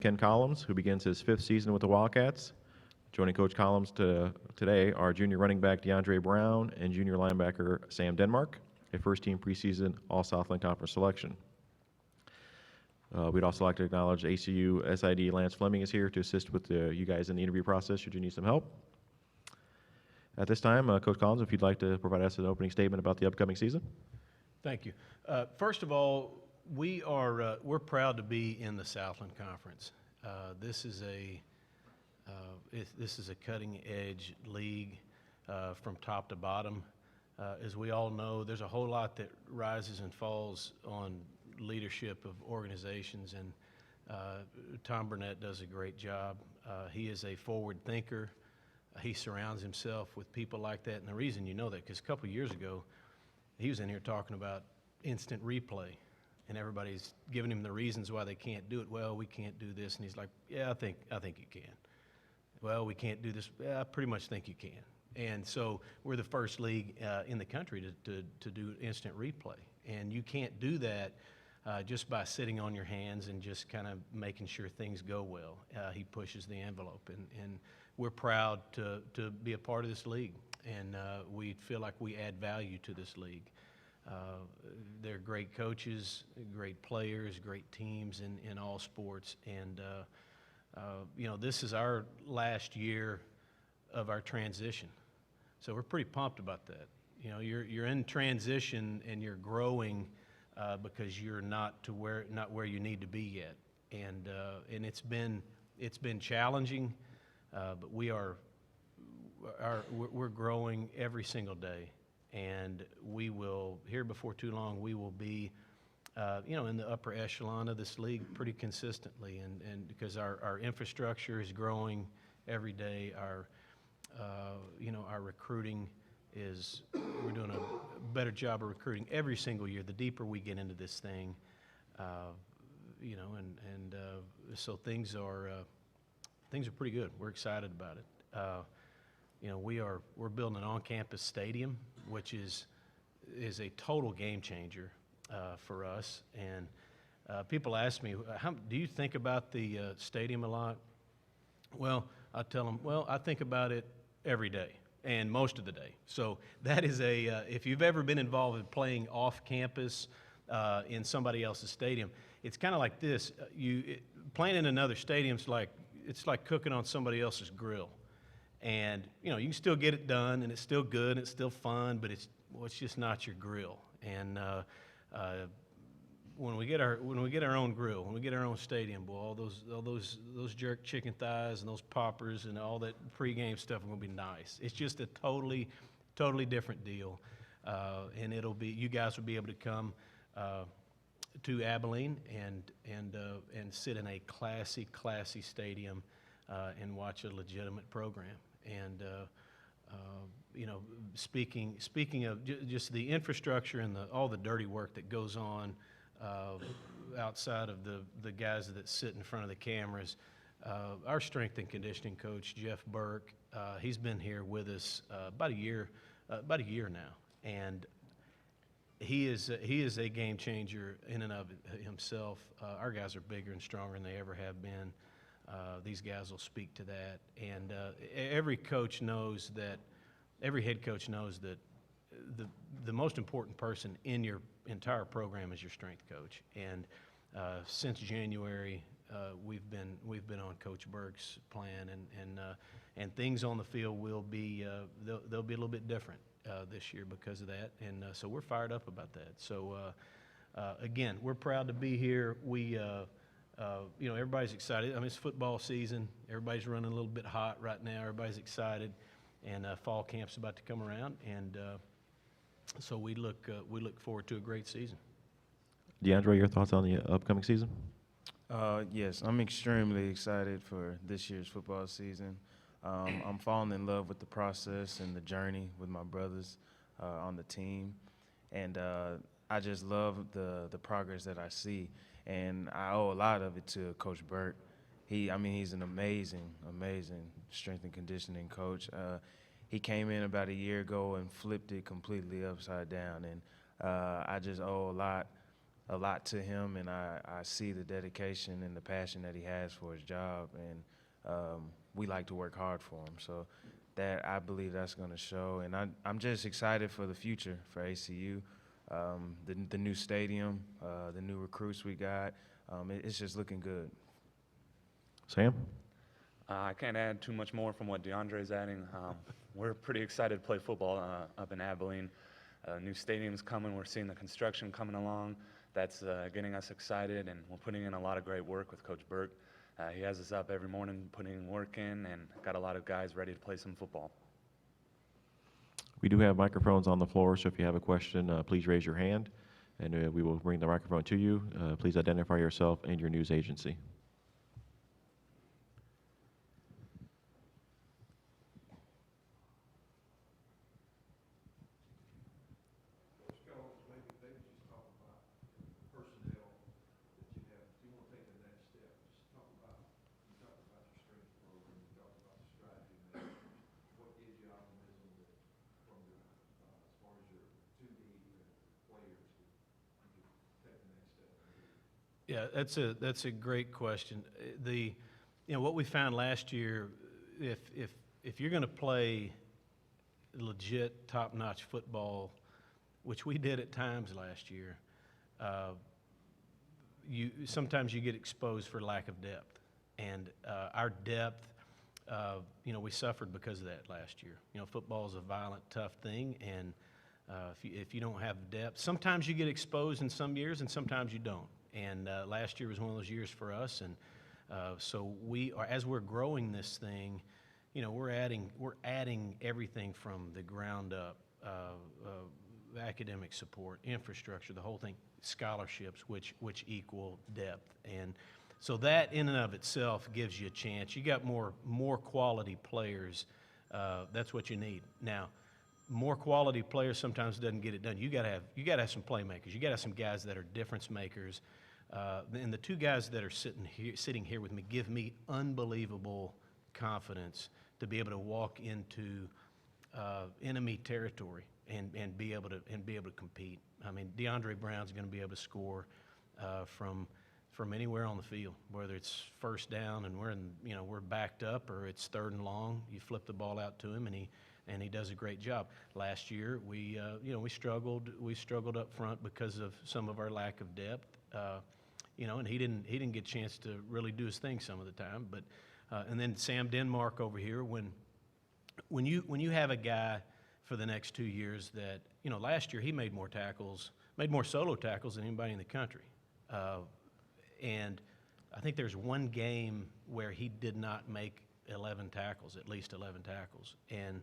Ken Collums, who begins his fifth season with the Wildcats. Joining Coach Collums today are junior running back DeAndre Brown and junior linebacker Sam Denmark, a first-team preseason All-Southland Conference selection. We'd also like to acknowledge ACU SID Lance Fleming is here to assist with you guys in the interview process should you need some help. At this time, Coach Collins, if you'd like to provide us an opening statement about the upcoming season. Thank you. First of all, we're proud to be in the Southland Conference. This is a cutting-edge league from top to bottom. As we all know, there's a whole lot that rises and falls on leadership of organizations, and Tom Burnett does a great job. He is a forward thinker. He surrounds himself with people like that, and the reason you know that, because a couple of years ago, he was in here talking about instant replay, and everybody's giving him the reasons why they can't do it. Well, we can't do this, and he's like, yeah, I think you can. Well, we can't do this. Yeah, I pretty much think you can. And so we're the first league in the country to do instant replay, and you can't do that just by sitting on your hands and just kind of making sure things go well. He pushes the envelope, and we're proud to be a part of this league, and we feel like we add value to this league. They're great coaches, great players, great teams in all sports, and this is our last year of our transition, so we're pretty pumped about that. You know, you're in transition and you're growing because you're not where you need to be yet, and it's been challenging, but we're growing every single day, and we will, here before too long, we will be in the upper echelon of this league pretty consistently, and because our infrastructure is growing every day, our recruiting we're doing a better job of recruiting every single year. The deeper we get into this thing, so things are pretty good. We're excited about it. We're building an on-campus stadium, which is a total game changer for us. And people ask me, do you think about the stadium a lot? Well, I tell them, I think about it every day and most of the day. So that is if you've ever been involved in playing off campus in somebody else's stadium, it's kind of like this. Playing in another stadium it's like cooking on somebody else's grill. And, you can still get it done, and it's still good, and it's still fun, but it's just not your grill. And when we get our own grill, when we get our own stadium, boy, all those jerk chicken thighs and those poppers and all that pregame stuff are going to be nice. It's just a totally different deal, and you guys will be able to come to Abilene and sit in a classy stadium and watch a legitimate program. And speaking of just the infrastructure and all the dirty work that goes on outside of the guys that sit in front of the cameras, our strength and conditioning coach Jeff Burke, he's been here with us about a year now, and he is a game changer in and of himself. Our guys are bigger and stronger than they ever have been. These guys will speak to that, and every head coach knows that the most important person in your entire program is your strength coach. And since January, we've been on Coach Burke's plan, and things on the field will be they'll be a little bit different this year because of that, and so we're fired up about that. So again, we're proud to be here. Everybody's excited. I mean, it's football season. Everybody's running a little bit hot right now. Everybody's excited, and fall camp's about to come around, and so we look forward to a great season. DeAndre, your thoughts on the upcoming season? Yes, I'm extremely excited for this year's football season. I'm falling in love with the process and the journey with my brothers on the team, and I just love the progress that I see. And I owe a lot of it to Coach Burke. He's an amazing strength and conditioning coach. He came in about a year ago and flipped it completely upside down. And I just owe a lot a lot to him, and I see the dedication and the passion that he has for his job, and we like to work hard for him. So that, I believe that's going to show, and I'm just excited for the future for ACU, the new stadium, the new recruits we got. It's just looking good. Sam? I can't add too much more from what DeAndre's adding. We're pretty excited to play football up in Abilene. New stadium's coming. We're seeing the construction coming along. That's getting us excited, and we're putting in a lot of great work with Coach Burke. He has us up every morning putting work in, and got a lot of guys ready to play some football. We do have microphones on the floor, so if you have a question, please raise your hand, and we will bring the microphone to you. Please identify yourself and your news agency. Yeah, that's a great question. What we found last year, if you're going to play legit top-notch football, which we did at times last year, sometimes you get exposed for lack of depth, and our depth, we suffered because of that last year. Football is a violent, tough thing, and if you don't have depth, sometimes you get exposed in some years, and sometimes you don't. And last year was one of those years for us, and so as we're growing this thing, we're adding everything from the ground up, academic support, infrastructure, the whole thing, scholarships, which equal depth, and so that in and of itself gives you a chance. You got more quality players. That's what you need now. More quality players sometimes doesn't get it done. You got to have some playmakers. You got to have some guys that are difference makers. And the two guys that are sitting here with me give me unbelievable confidence to be able to walk into enemy territory and be able to compete. I mean, DeAndre Brown's going to be able to score from anywhere on the field, whether it's first down and we're backed up, or it's third and long. You flip the ball out to him, and he does a great job. Last year, we struggled up front because of some of our lack of depth, and he didn't get a chance to really do his thing some of the time. But and then Sam Denmark over here, when you have a guy for the next 2 years that last year he made more solo tackles than anybody in the country, and I think there's one game where he did not make 11 tackles, at least 11 tackles, and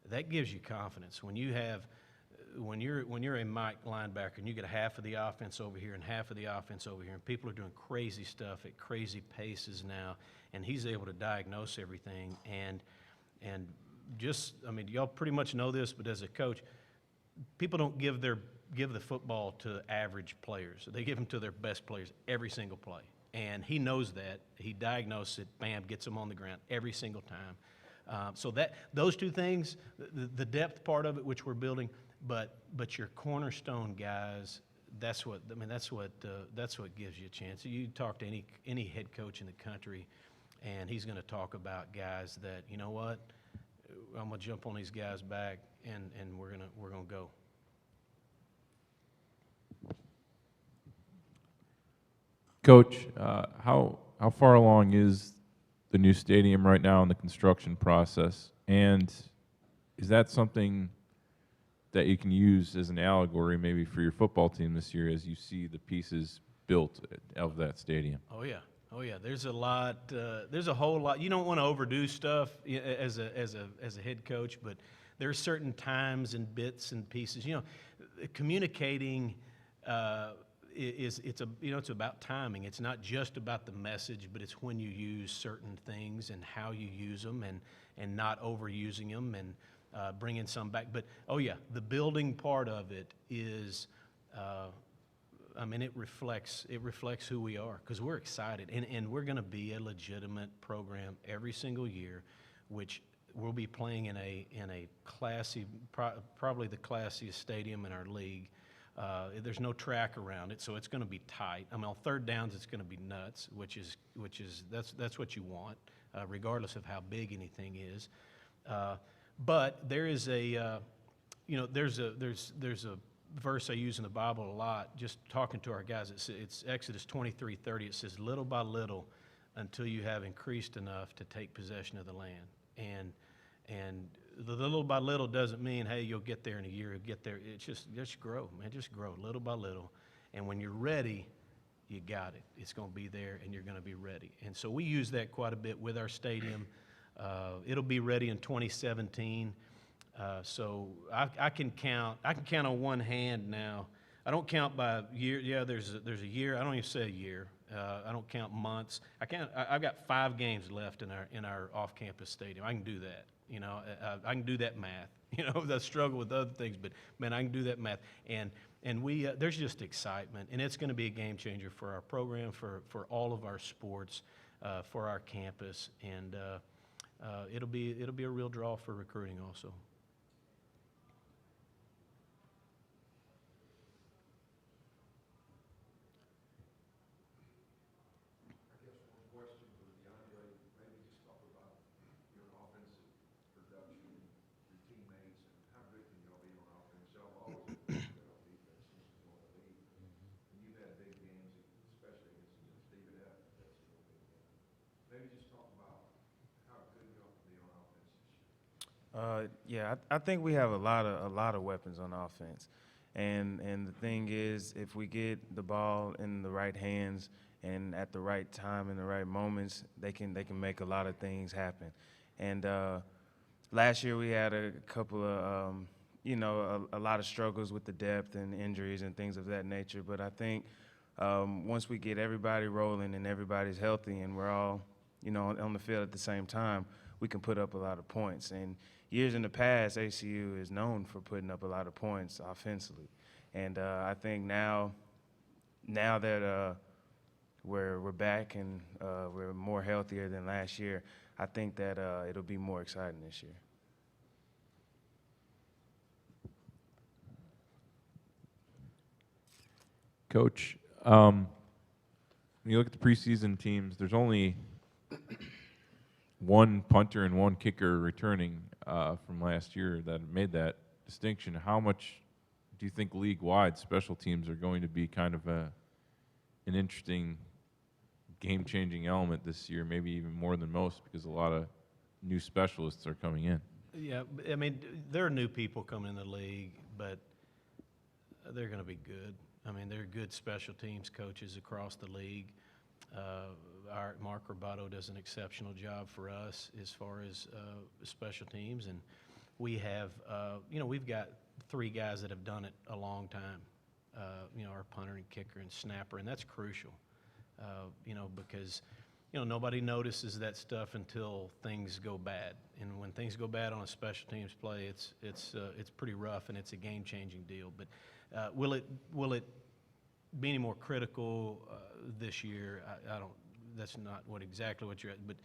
that gives you confidence when you're a Mike linebacker and you get half of the offense over here and half of the offense over here, and people are doing crazy stuff at crazy paces now, and he's able to diagnose everything. And y'all pretty much know this, but as a coach, people don't give the football to average players. They give them to their best players every single play, and he knows that. He diagnoses it, bam, gets them on the ground every single time. So those two things, the depth part of it, which we're building, but your cornerstone guys, that's what gives you a chance. You talk to any head coach in the country, and he's going to talk about guys that, you know what, I'm going to jump on these guys' back, and we're gonna go. Coach, how far along is the new stadium right now in the construction process? And is that something that you can use as an allegory maybe for your football team this year as you see the pieces built of that stadium? Oh yeah. There's a lot. There's a whole lot. You don't want to overdo stuff as a head coach, but there are certain times and bits and pieces. Communicating it's about timing. It's not just about the message, but it's when you use certain things and how you use them, and not overusing them, and bringing some back. But the building part of it is. It reflects who we are, because we're excited, and we're going to be a legitimate program every single year, which we'll be playing in a classy, probably the classiest stadium in our league, There's no track around it, so it's going to be tight. I mean, on third downs, it's going to be nuts, which is that's what you want, regardless of how big anything is. But there is a there's a verse I use in the Bible a lot. Just talking to our guys, it's Exodus 23:30. It says, "Little by little, until you have increased enough to take possession of the land." And the little by little doesn't mean, hey, you'll get there in a year, you'll get there. It's just grow, man, just grow little by little. And when you're ready, you got it. It's going to be there, and you're going to be ready. And so we use that quite a bit with our stadium. It'll be ready in 2017. So I can count on one hand now. I don't count by year. Yeah, there's a year. I don't even say a year. I don't count months. I've got 5 games left in our off-campus stadium. I can do that. I can do that math. I struggle with other things, but man, I can do that math. And we there's just excitement, and it's going to be a game changer for our program, for all of our sports, for our campus, and it'll be a real draw for recruiting also. Yeah, I think we have a lot of weapons on offense, and the thing is, if we get the ball in the right hands and at the right time in the right moments, they can make a lot of things happen. And last year we had a couple of a lot of struggles with the depth and injuries and things of that nature. But I think once we get everybody rolling and everybody's healthy and we're all on the field at the same time, we can put up a lot of points. And years in the past, ACU is known for putting up a lot of points offensively. And I think now that we're back and we're more healthier than last year, I think that it'll be more exciting this year. Coach, when you look at the preseason teams, there's only one punter and one kicker returning from last year that made that distinction. How much do you think league-wide special teams are going to be kind of an interesting game-changing element this year, maybe even more than most, because a lot of new specialists are coming in? Yeah, I mean, there are new people coming in the league, but they're going to be good. I mean, they're good special teams coaches across the league. Our Mark Roboto does an exceptional job for us as far as special teams, and we have, we've got 3 guys that have done it a long time. Our punter and kicker and snapper, and that's crucial. Because nobody notices that stuff until things go bad, and when things go bad on a special teams play, it's pretty rough, and it's a game-changing deal. But will it be any more critical this year? I don't. That's not exactly what you're at, but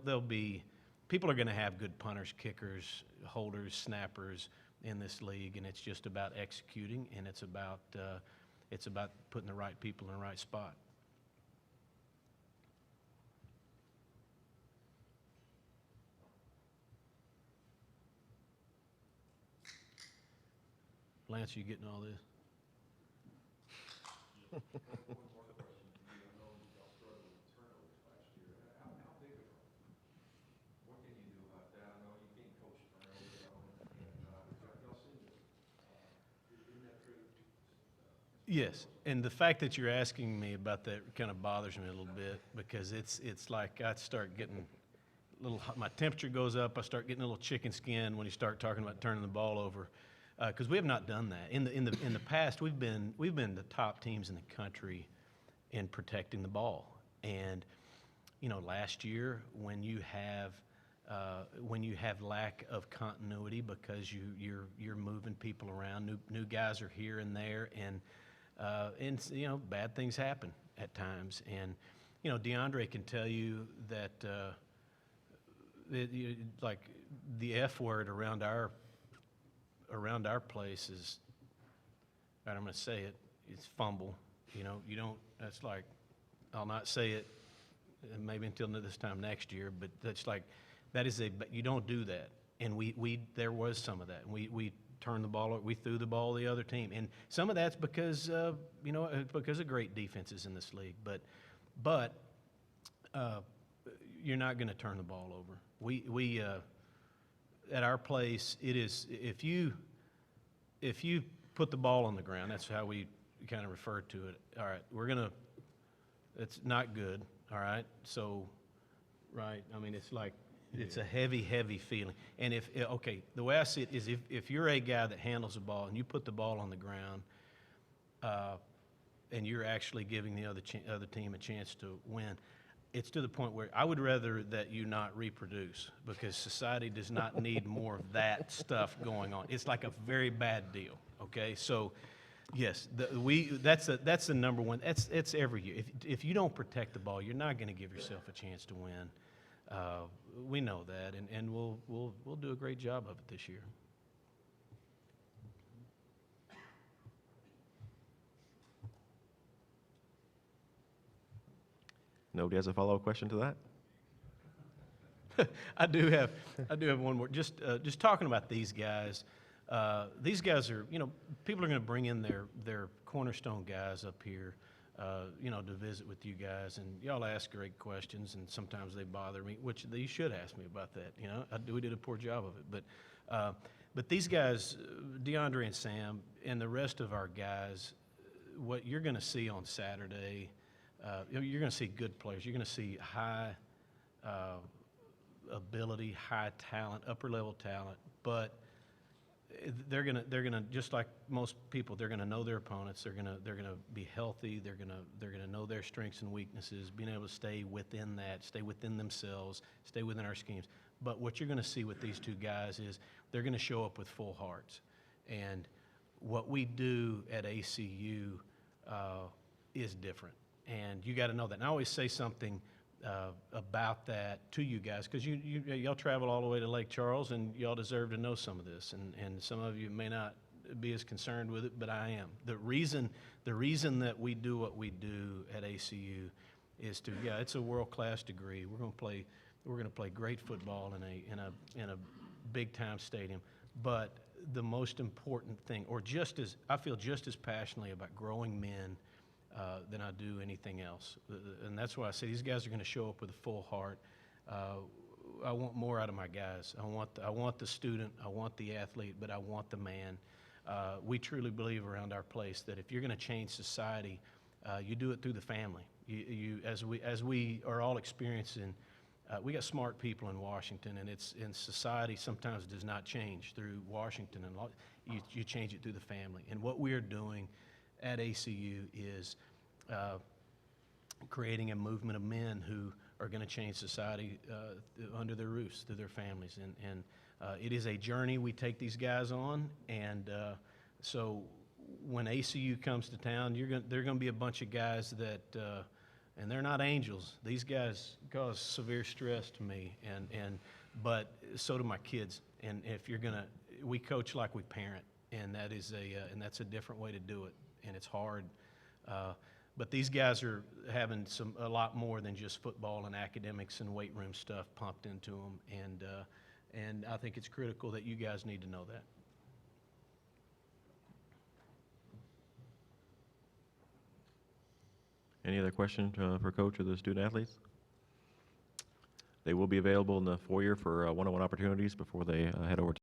they'll be. People are going to have good punters, kickers, holders, snappers in this league, and it's just about executing, and it's about putting the right people in the right spot. Lance, you getting all this? Yes, and the fact that you're asking me about that kind of bothers me a little bit, because it's like I start getting my temperature goes up. I start getting a little chicken skin when you start talking about turning the ball over, because we have not done that in the past. We've been the top teams in the country in protecting the ball, and last year when you have lack of continuity because you're moving people around, new guys are here and there, and bad things happen at times, and DeAndre can tell you that like the F word around our place right, I'm going to say it, it's fumble. You know, you don't, that's like, I'll not say it maybe until this time next year, but that's like, you don't do that. And there was some of that. And we turned the ball, we threw the ball the other team. And some of that's because, because of great defenses in this league. But you're not going to turn the ball over. We at our place, it is, if you put the ball on the ground, that's how we kind of refer to it. All right, it's not good, all right? So, right, I mean, it's like, it's a heavy, heavy feeling. And the way I see it is if you're a guy that handles the ball and you put the ball on the ground and you're actually giving the other team a chance to win, it's to the point where I would rather that you not reproduce, because society does not need more of that stuff going on. It's like a very bad deal, okay? So, yes, that's the number one. It's every year. If you don't protect the ball, you're not going to give yourself a chance to win. We know that, and we'll do a great job of it this year. Nobody has a follow-up question to that? I do have one more. Just talking about these guys. These guys are, people are going to bring in their cornerstone guys up here, to visit with you guys, and y'all ask great questions, and sometimes they bother me, which you should ask me about that. We did a poor job of it, but these guys, DeAndre and Sam, and the rest of our guys, what you're going to see on Saturday, you're going to see good players. You're going to see high ability, high talent, upper level talent, but they're gonna just like most people, they're gonna know their opponents. They're gonna be healthy. They're gonna know their strengths and weaknesses, being able to stay within that, stay within themselves, stay within our schemes. But what you're gonna see with these two guys is they're gonna show up with full hearts, and what we do at ACU is different, and you got to know that. And I always say something about that to you guys, because y'all travel all the way to Lake Charles, and y'all deserve to know some of this, and some of you may not be as concerned with it, but I am. The reason that we do what we do at ACU is it's a world-class degree. We're going to play great football in a big-time stadium, but the most important thing, I feel just as passionately about growing men than I do anything else. And that's why I say these guys are going to show up with a full heart. I want more out of my guys. I want the student, I want the athlete, but I want the man. We truly believe around our place that if you're going to change society, you do it through the family. As we are all experiencing, we got smart people in Washington, and society sometimes does not change through Washington, and you change it through the family. And what we are doing at ACU is creating a movement of men who are going to change society under their roofs, through their families. And it is a journey we take these guys on. And so when ACU comes to town, there are going to be a bunch of guys that, and they're not angels. These guys cause severe stress to me, but so do my kids. And if you're we coach like we parent, and that's a different way to do it. And it's hard, but these guys are having a lot more than just football and academics and weight room stuff pumped into them, and I think it's critical that you guys need to know that. Any other questions for Coach or the student athletes? They will be available in the foyer for one-on-one opportunities before they head over to